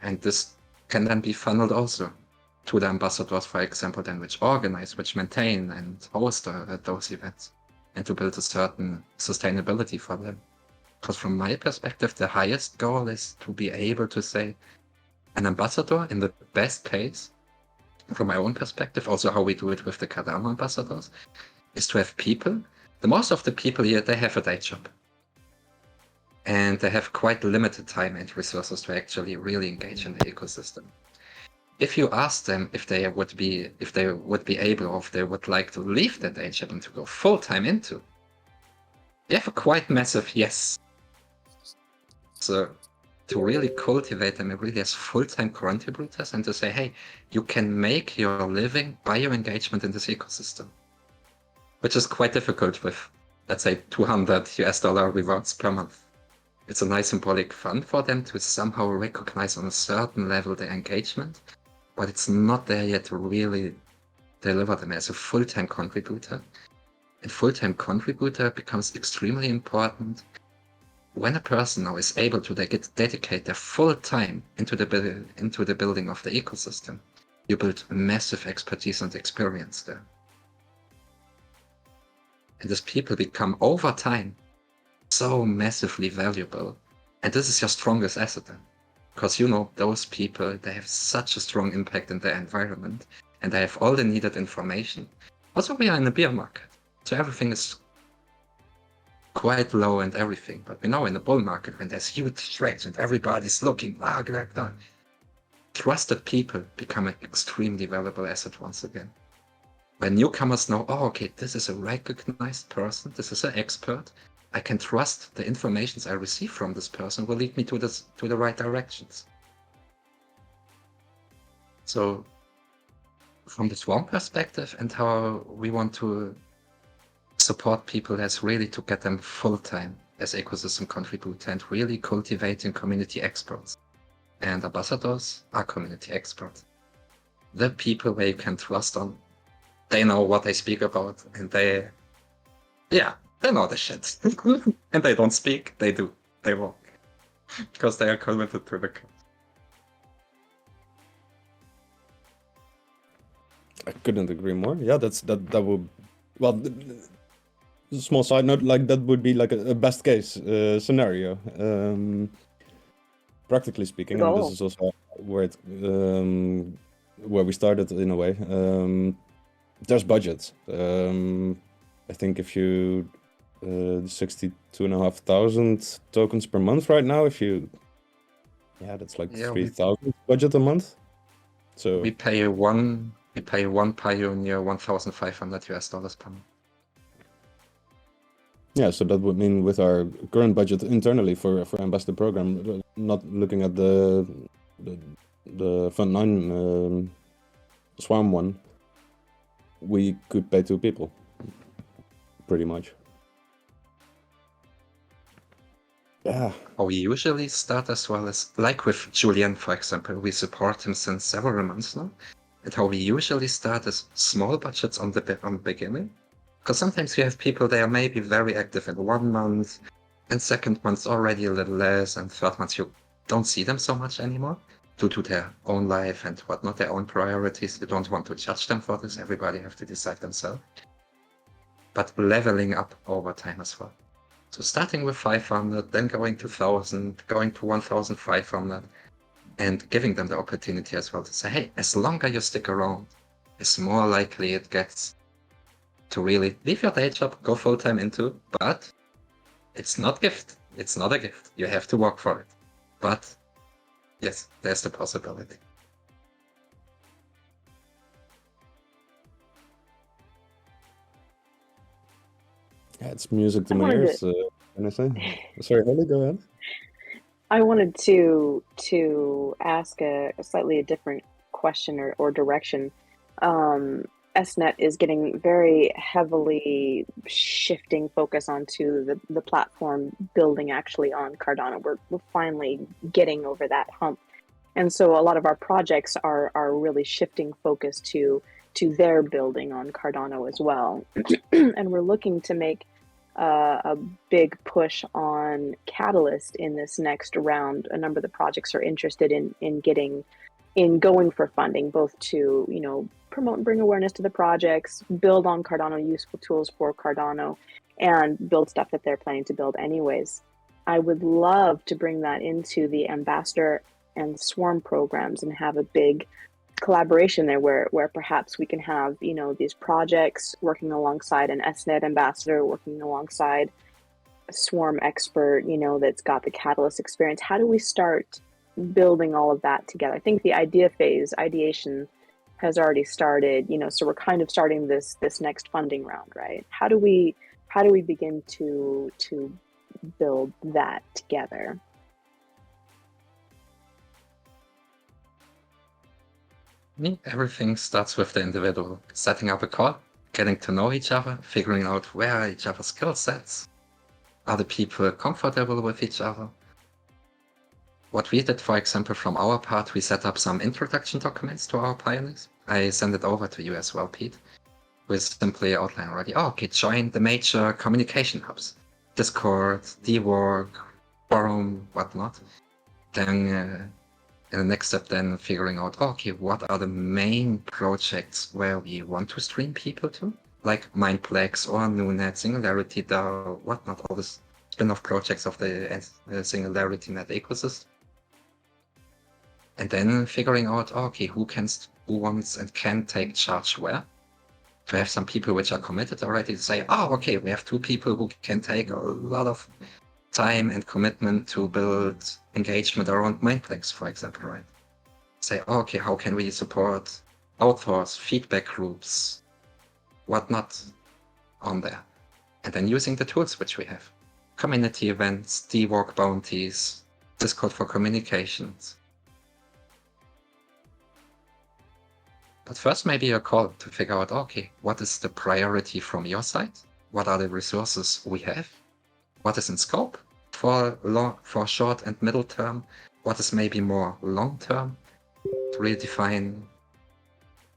S4: and this can then be funneled also to the ambassadors, for example, then which organize, which maintain and host those events, and to build a certain sustainability for them. Because from my perspective, the highest goal is to be able to say, an ambassador, in the best case, from my own perspective, also how we do it with the Cardano ambassadors, is to have people. The most of the people here, they have a day job. And they have quite limited time and resources to actually really engage in the ecosystem. If you ask them if they would be able, or if they would like to leave their day job and to go full time into, you have a quite massive yes. So to really cultivate them really as full-time contributors and to say, hey, you can make your living by your engagement in this ecosystem, which is quite difficult with, let's say, $200 rewards per month. It's a nice symbolic fund for them to somehow recognize on a certain level their engagement, but it's not there yet to really deliver them as a full-time contributor. And full-time contributor becomes extremely important when a person now is able to dedicate their full time into the building of the ecosystem. You build massive expertise and experience there. And these people become over time so massively valuable. And this is your strongest asset then. Because those people, they have such a strong impact in their environment and they have all the needed information. Also, we are in a bear market, so everything is quite low and everything, but we know in the bull market when there's huge trades and everybody's looking, trusted people become an extremely valuable asset once again. When newcomers know, okay, this is a recognized person, this is an expert, I can trust the information I receive from this person will lead me to the right directions. So from the Swarm perspective and how we want to support people as really to get them full-time as ecosystem contributor and really cultivating community experts. And ambassadors are community experts. The people where you can trust on, they know what they speak about and they know the shit. And they don't speak, they do. They walk. Because they are committed to the cause.
S1: I couldn't agree more. Yeah, that would, well, small side note, like that would be like a best case scenario, practically speaking. And this is also where we started in a way. There's budgets. I think if you 62,500 tokens per month right now. That's like 3,000 budget a month. So
S4: we pay one pioneer $1,500 per month.
S1: Yeah, so that would mean with our current budget internally for ambassador program, not looking at the Fund 9 Swarm one, we could pay 2 people, pretty much. Yeah.
S4: We usually start as well as, like with Julian, for example, we support him since several months now, and how we usually start is small budgets on the beginning. Because sometimes you have people, they are maybe very active in 1 month, and second month already a little less, and third month you don't see them so much anymore due to their own life and whatnot, their own priorities. You don't want to judge them for this, everybody have to decide themselves. But leveling up over time as well. So starting with 500, then going to 1,000, going to 1,500, and giving them the opportunity as well to say, hey, as longer you stick around, it's more likely it gets to really leave your day job, go full-time into, but it's not gift. It's not a gift. You have to work for it. But yes, there's the possibility.
S1: Yeah, it's music to my ears. Can I say? Sorry, Holly, go ahead.
S5: I wanted to ask a slightly different question or direction. SNET is getting very heavily shifting focus onto the platform building actually on Cardano. We're finally getting over that hump. And so a lot of our projects are really shifting focus to their building on Cardano as well. And we're looking to make a big push on Catalyst in this next round. A number of the projects are interested in going for funding, both to, you know, promote and bring awareness to the projects, build on Cardano, useful tools for Cardano, and build stuff that they're planning to build anyways. I would love to bring that into the Ambassador and Swarm programs and have a big collaboration there where perhaps we can have, you know, these projects working alongside an SNET ambassador, working alongside a Swarm expert, you know, that's got the Catalyst experience. How do we start building all of that together? I think the ideation has already started, you know, so we're kind of starting this next funding round, right? How do we begin to build that together?
S4: I mean, everything starts with the individual setting up a call, getting to know each other, figuring out where are each other's skill sets. Are the people comfortable with each other? What we did, for example, from our part, we set up some introduction documents to our pioneers. I send it over to you as well, Pete. We simply outline already, oh, okay, join the major communication hubs. Discord, DWork, Forum, whatnot. Then in the next step, then figuring out, okay, what are the main projects where we want to stream people to? Like Mindplex or NuNet, Singularity DAO, whatnot, all the spin-off projects of the SingularityNET ecosystem. And then figuring out, okay, who wants and can take charge where. To have some people which are committed already to say, oh, okay, we have 2 people who can take a lot of time and commitment to build engagement around Mindplex, for example, right? Say, oh, okay, how can we support authors, feedback groups, whatnot on there? And then using the tools which we have. Community events, DWork bounties, Discord for communications. But first, maybe a call to figure out, okay, what is the priority from your side? What are the resources we have? What is in scope for short and middle term? What is maybe more long term? To really define.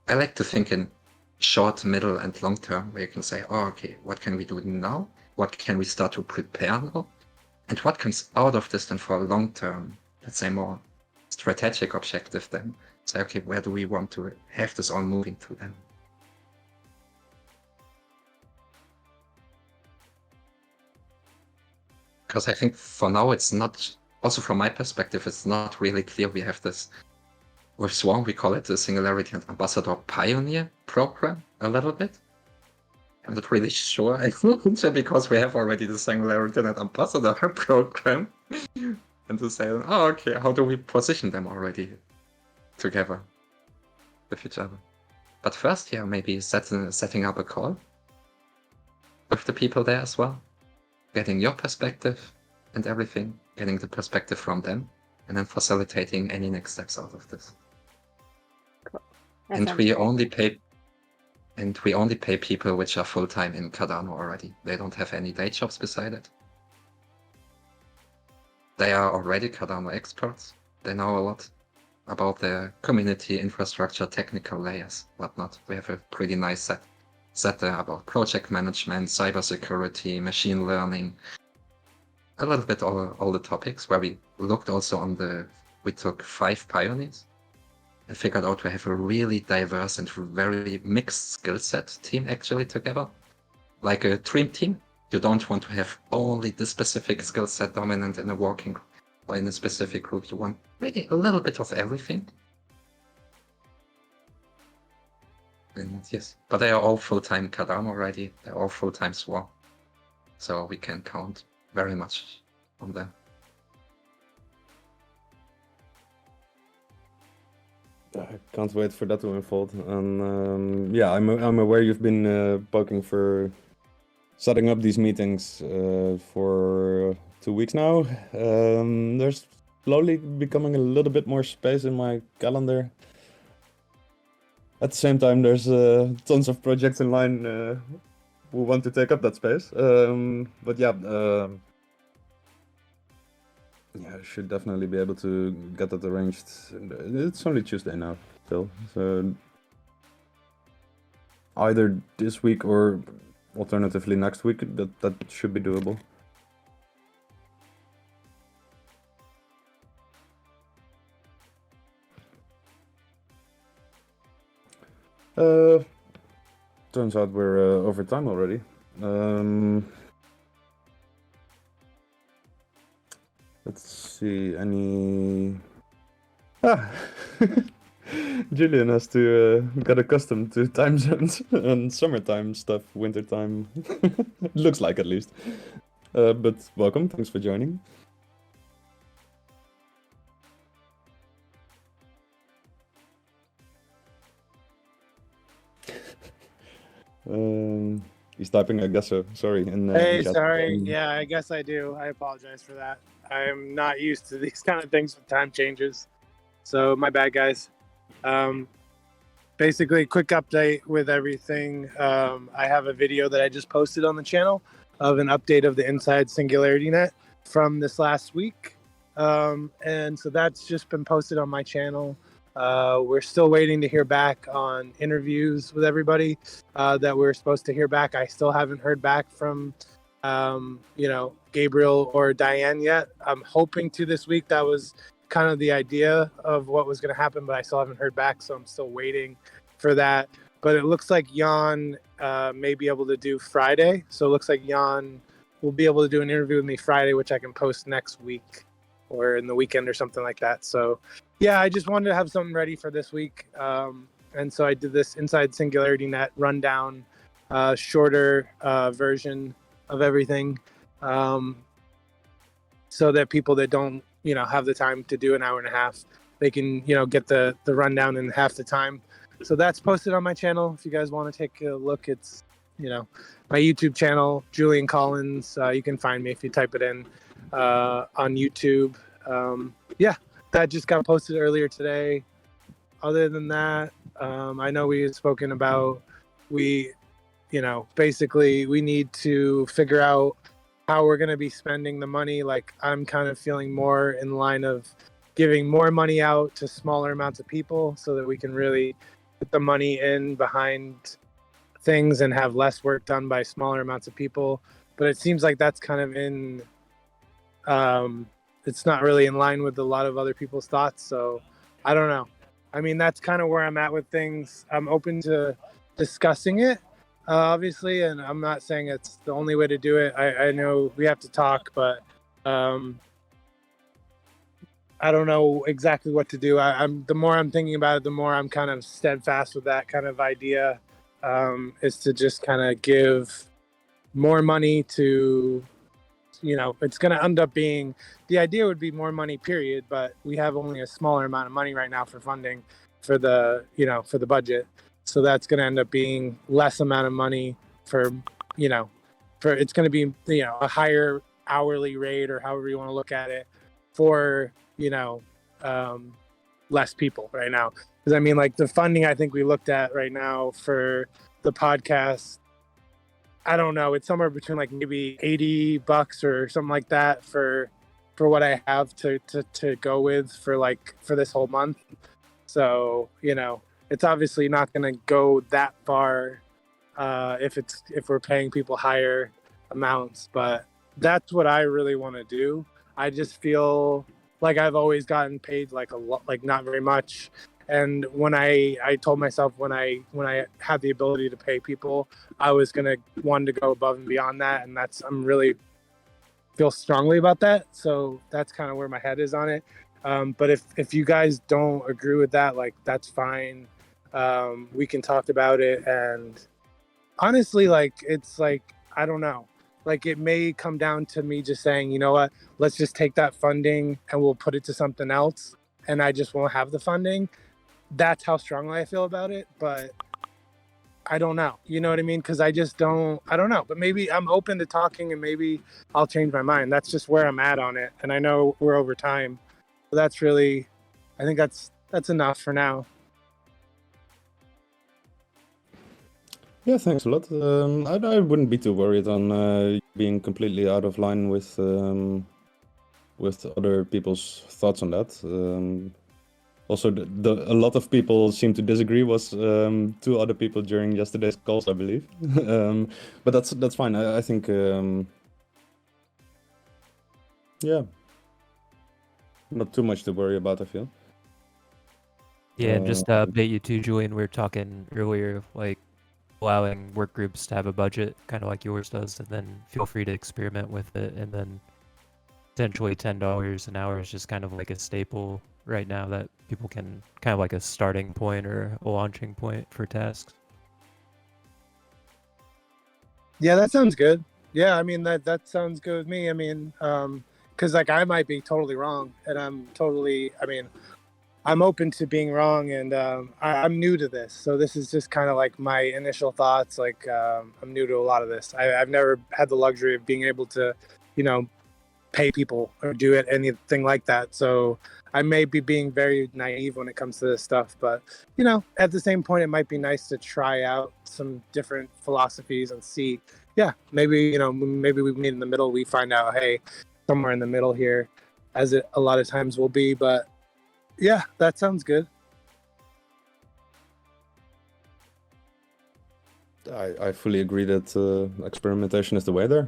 S4: I like to think in short, middle, and long term, where you can say, oh, okay, what can we do now? What can we start to prepare now? And what comes out of this then for a long term, let's say more strategic objective then? Say, okay, where do we want to have this all moving to then? Because I think for now it's not, also from my perspective, it's not really clear we have this. With Swarm, we call it the Singularity Ambassador Pioneer Program a little bit. I'm not really sure, because we have already the SingularityNET Ambassador Program. And to say, oh, okay, how do we position them already together with each other? But first, yeah, maybe setting up a call with the people there as well. Getting your perspective and everything, getting the perspective from them, and then facilitating any next steps out of this.
S5: Cool.
S4: And we only pay people which are full-time in Cardano already. They don't have any day jobs beside it. They are already Cardano experts. They know a lot about the community, infrastructure, technical layers, whatnot. We have a pretty nice set there about project management, cybersecurity, machine learning, a little bit all the topics where we looked also we took 5 pioneers and figured out we have a really diverse and very mixed skill set team actually together. Like a dream team, you don't want to have only the specific skill set dominant in a working group or in a specific group. You want really a little bit of everything. And yes, but they are all full-time Cardano already. They're all full-time Swarm. So we can count very much on them.
S1: I can't wait for that to unfold. And yeah, I'm aware you've been poking for setting up these meetings for 2 weeks now. There's slowly becoming a little bit more space in my calendar. At the same time, there's tons of projects in line who want to take up that space. But yeah, I should definitely be able to get that arranged. It's only Tuesday now, still. So either this week or alternatively next week, that should be doable. Turns out we're over time already. Let's see, any... Julian has to get accustomed to time zones and summertime stuff, wintertime. It looks like, at least. But welcome, thanks for joining. He's typing, I guess so. Sorry.
S6: Hey, sorry. Yeah, I guess I do. I apologize for that. I'm not used to these kind of things with time changes. So my bad, guys. Basically, quick update with everything. I have a video that I just posted on the channel of an update of the Inside SingularityNET from this last week. And so that's just been posted on my channel. We're still waiting to hear back on interviews with everybody that we're supposed to hear back. I still haven't heard back from, Gabriel or Diane yet. I'm hoping to this week. That was kind of the idea of what was going to happen, but I still haven't heard back, so I'm still waiting for that. But it looks like Jan may be able to do Friday. So it looks like Jan will be able to do an interview with me Friday, which I can post next week or in the weekend or something like that. So yeah, I just wanted to have something ready for this week. And so I did this Inside SingularityNET rundown, shorter version of everything, so that people that don't, have the time to do an hour and a half, they can, get the rundown in half the time. So that's posted on my channel. If you guys want to take a look, it's, my YouTube channel, Julian Collins. You can find me if you type it in on YouTube. That just got posted earlier today. Other than that, I know we had spoken about, basically we need to figure out how we're going to be spending the money. Like, I'm kind of feeling more in line of giving more money out to smaller amounts of people so that we can really put the money in behind things and have less work done by smaller amounts of people. But it seems like that's kind of in, it's not really in line with a lot of other people's thoughts. So I don't know. I mean, that's kind of where I'm at with things. I'm open to discussing it, obviously, and I'm not saying it's the only way to do it. I know we have to talk, but I don't know exactly what to do. The more I'm thinking about it, the more I'm kind of steadfast with that kind of idea, is to just kind of give more money to, it's going to end up being, the idea would be more money, period, but we have only a smaller amount of money right now for funding for the, for the budget. So that's going to end up being less amount of money for, it's going to be, a higher hourly rate or however you want to look at it for, less people right now. Because I mean, like the funding I think we looked at right now for the podcast, I don't know, it's somewhere between like maybe $80 or something like that for what I have to go with for this whole month. So, it's obviously not going to go that far if we're paying people higher amounts, but that's what I really want to do. I just feel like I've always gotten paid like a lot, like not very much. And when I told myself when I had the ability to pay people, I was gonna want to go above and beyond that, and I'm really feel strongly about that. So that's kind of where my head is on it. But if you guys don't agree with that, like that's fine. We can talk about it. And honestly, like it's like I don't know. Like it may come down to me just saying, you know what, let's just take that funding and we'll put it to something else, and I just won't have the funding. That's how strongly I feel about it, but I don't know. You know what I mean? Because I don't know. But maybe I'm open to talking and maybe I'll change my mind. That's just where I'm at on it. And I know we're over time. So that's really, I think that's enough for now.
S1: Yeah, thanks a lot. I wouldn't be too worried on being completely out of line with other people's thoughts on that. Also, a lot of people seem to disagree. Was two other people during yesterday's calls, I believe. But that's fine. I think yeah, not too much to worry about, I feel.
S3: Yeah, and just to update you too, Julian, we were talking earlier, like allowing work groups to have a budget, kind of like yours does, and then feel free to experiment with it. And then potentially $10 an hour is just kind of like a staple right now that people can kind of like a starting point or a launching point for tasks.
S6: Yeah, that sounds good. Yeah, I mean that sounds good with me. I mean, because like I might be totally wrong, and I'm open to being wrong, and I'm new to this, so this is just kind of like my initial thoughts. Like I'm new to a lot of this. I've never had the luxury of being able to, pay people or do it anything like that. So I may be being very naive when it comes to this stuff, but at the same point, it might be nice to try out some different philosophies and see. Yeah, maybe maybe we meet in the middle. We find out, hey, somewhere in the middle here, as it a lot of times will be, but. Yeah, that sounds good.
S1: I fully agree that experimentation is the way there.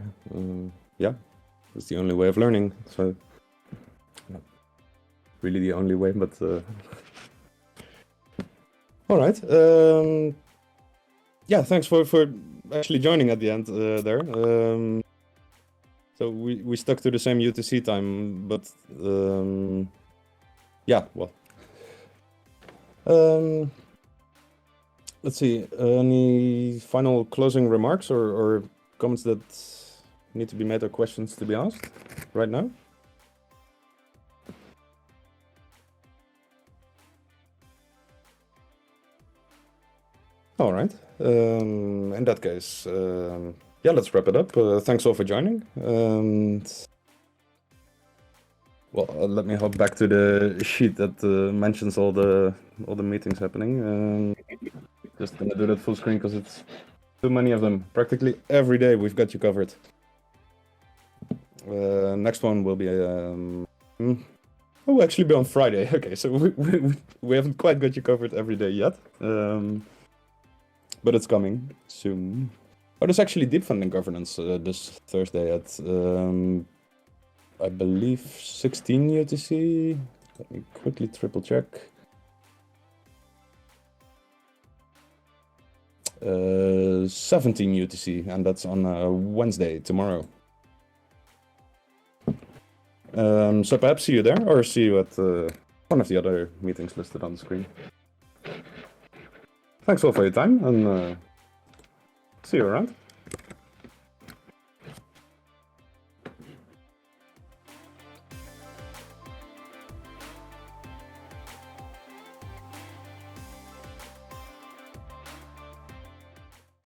S1: Yeah, it's the only way of learning. So, not really the only way, but all right. Yeah, thanks for actually joining at the end there. So we stuck to the same UTC time, but. Yeah, well. Let's see. Any final closing remarks or comments that need to be made or questions to be asked right now? All right. In that case, yeah, let's wrap it up. Thanks all for joining. Well, let me hop back to the sheet that mentions all the meetings happening. Just gonna do that full screen because it's too many of them. Practically every day we've got you covered. Next one will be actually be on Friday. Okay, so we haven't quite got you covered every day yet, but it's coming soon. Oh, there's actually deep funding governance this Thursday at. I believe 16 UTC. Let me quickly triple check. 17 UTC, and that's on Wednesday, tomorrow. So perhaps see you there, or see you at one of the other meetings listed on the screen. Thanks all for your time, and see you around.